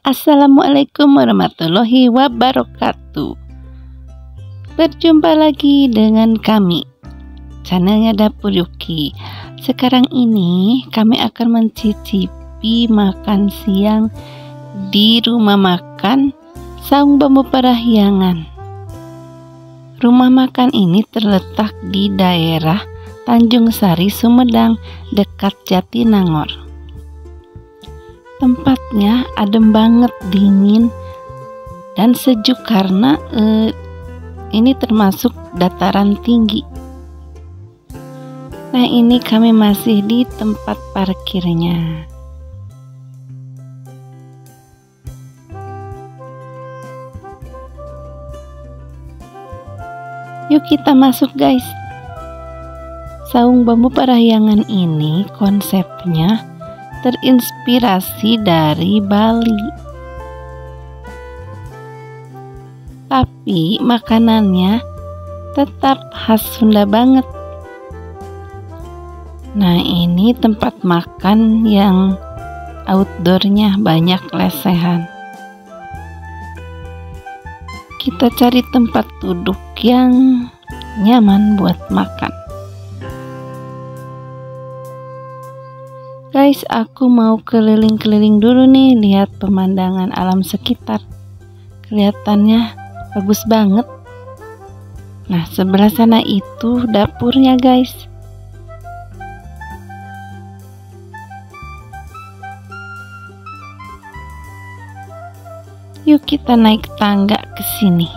Assalamualaikum warahmatullahi wabarakatuh. Berjumpa lagi dengan kami, channelnya Dapur Yuki. Sekarang ini kami akan mencicipi makan siang di rumah makan Saung Bambu Parahyangan. Rumah makan ini terletak di daerah Tanjung Sari, Sumedang, dekat Jatinangor. Tempatnya adem banget, dingin dan sejuk karena ini termasuk dataran tinggi. Nah, ini kami masih di tempat parkirnya. Yuk kita masuk guys. Saung Bambu Parahyangan ini konsepnya terinspirasi dari Bali, tapi makanannya tetap khas Sunda banget. Nah, ini tempat makan yang outdoornya banyak lesehan. Kita cari tempat duduk yang nyaman buat makan. Guys, aku mau keliling-keliling dulu nih, lihat pemandangan alam sekitar. Kelihatannya bagus banget. Nah, sebelah sana itu dapurnya guys. Yuk kita naik tangga ke sini.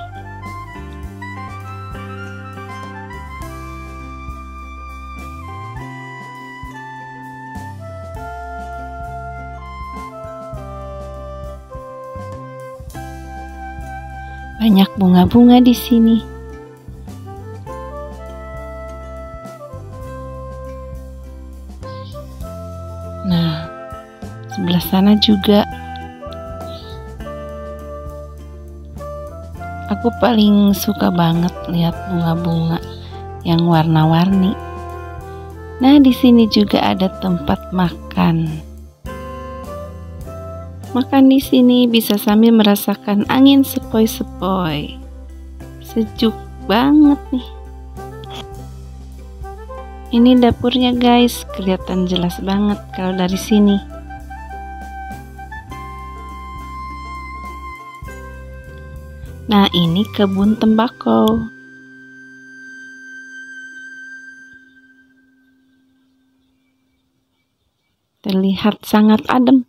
Banyak bunga-bunga di sini. Nah, sebelah sana juga. Aku paling suka banget lihat bunga-bunga yang warna-warni. Nah, di sini juga ada tempat makan. Makan di sini bisa sambil merasakan angin sepoi-sepoi. Sejuk banget nih. Ini dapurnya guys, kelihatan jelas banget kalau dari sini. Nah, ini kebun tembakau. Terlihat sangat adem.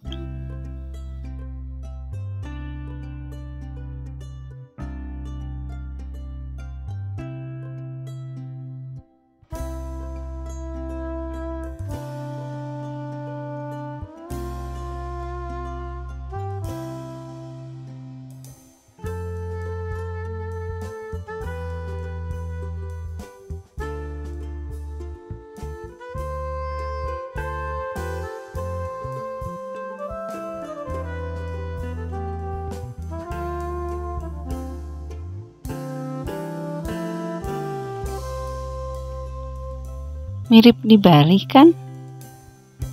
Mirip di Bali kan?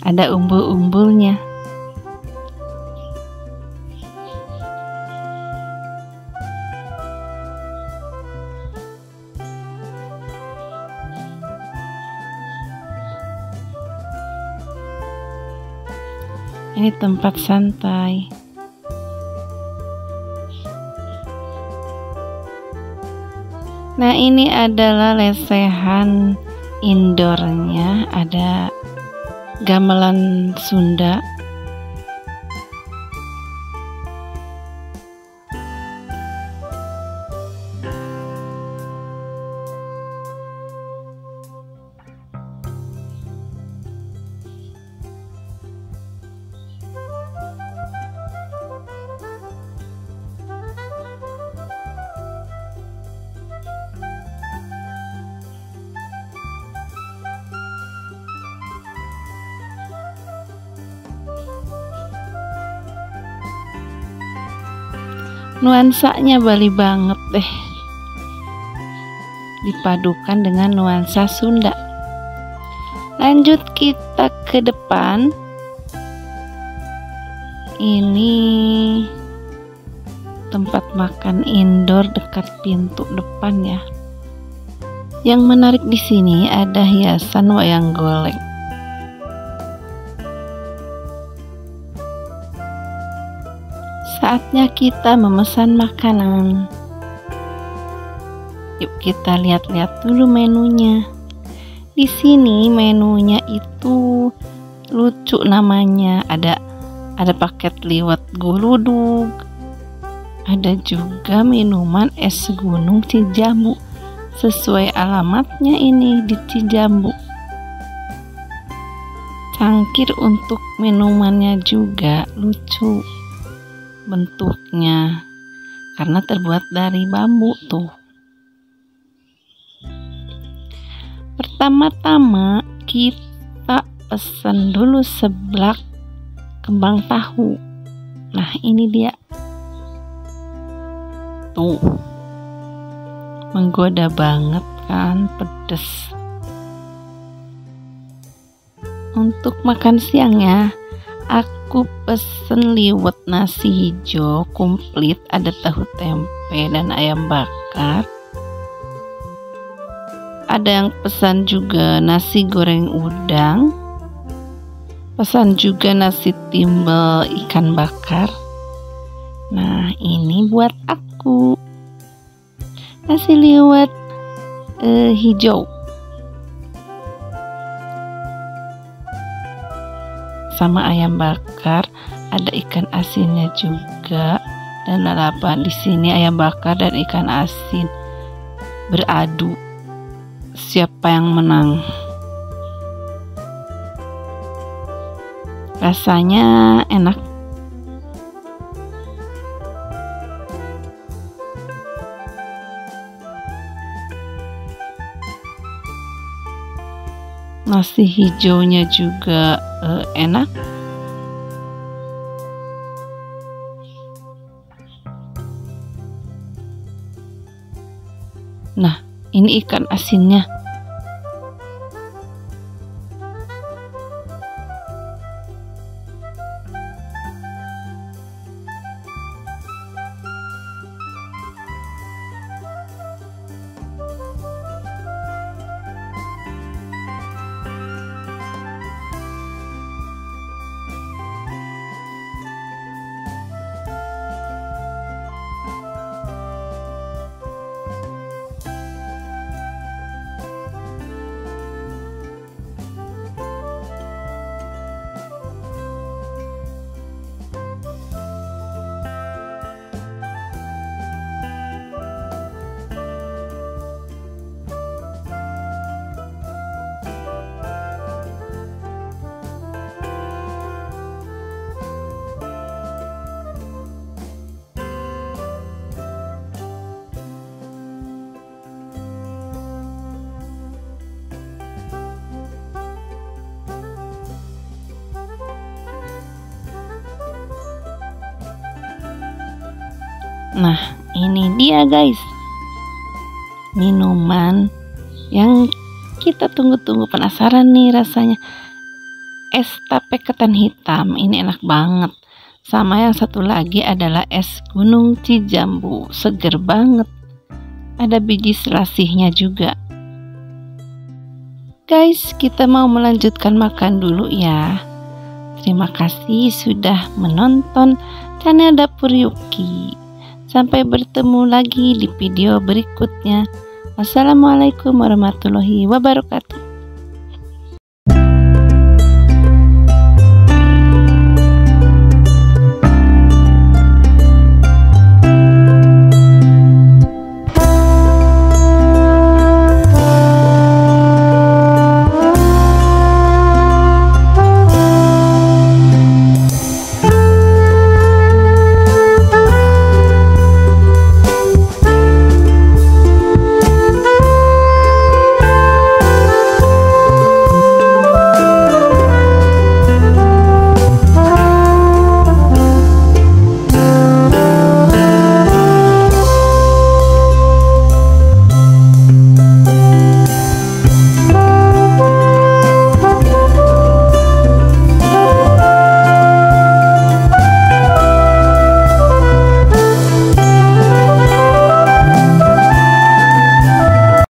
Ada umbul-umbulnya. Ini tempat santai. Nah, ini adalah lesehan indoornya, ada gamelan Sunda. Nuansanya Bali banget deh, dipadukan dengan nuansa Sunda. Lanjut kita ke depan. Ini tempat makan indoor dekat pintu depan ya. Yang menarik di sini ada hiasan wayang golek. Saatnya kita memesan makanan. Yuk kita lihat-lihat dulu menunya. Di sini menunya itu lucu namanya. Ada paket liwet guludug. Ada juga minuman es gunung Cijambu. Sesuai alamatnya ini di Cijambu. Cangkir untuk minumannya juga lucu bentuknya, karena terbuat dari bambu tuh. Pertama-tama kita pesen dulu seblak kembang tahu. Nah ini dia tuh, menggoda banget kan, pedes. Untuk makan siangnya aku pesen liwet nasi hijau komplit, ada tahu tempe dan ayam bakar. Ada yang pesan juga nasi goreng udang, pesan juga nasi timbel ikan bakar. Nah ini buat aku nasi liwet hijau sama ayam bakar, ada ikan asinnya juga dan lalapan. Di sini ayam bakar dan ikan asin beradu, siapa yang menang. Rasanya enak. Nasi hijaunya juga enak. Nah, ini ikan asinnya. Nah ini dia guys, minuman yang kita tunggu-tunggu, penasaran nih rasanya. Es tape ketan hitam ini enak banget. Sama yang satu lagi adalah es gunung Cijambu, seger banget. Ada biji selasihnya juga. Guys, kita mau melanjutkan makan dulu ya. Terima kasih sudah menonton channel Dapur Yuki. Sampai bertemu lagi di video berikutnya. Wassalamualaikum warahmatullahi wabarakatuh.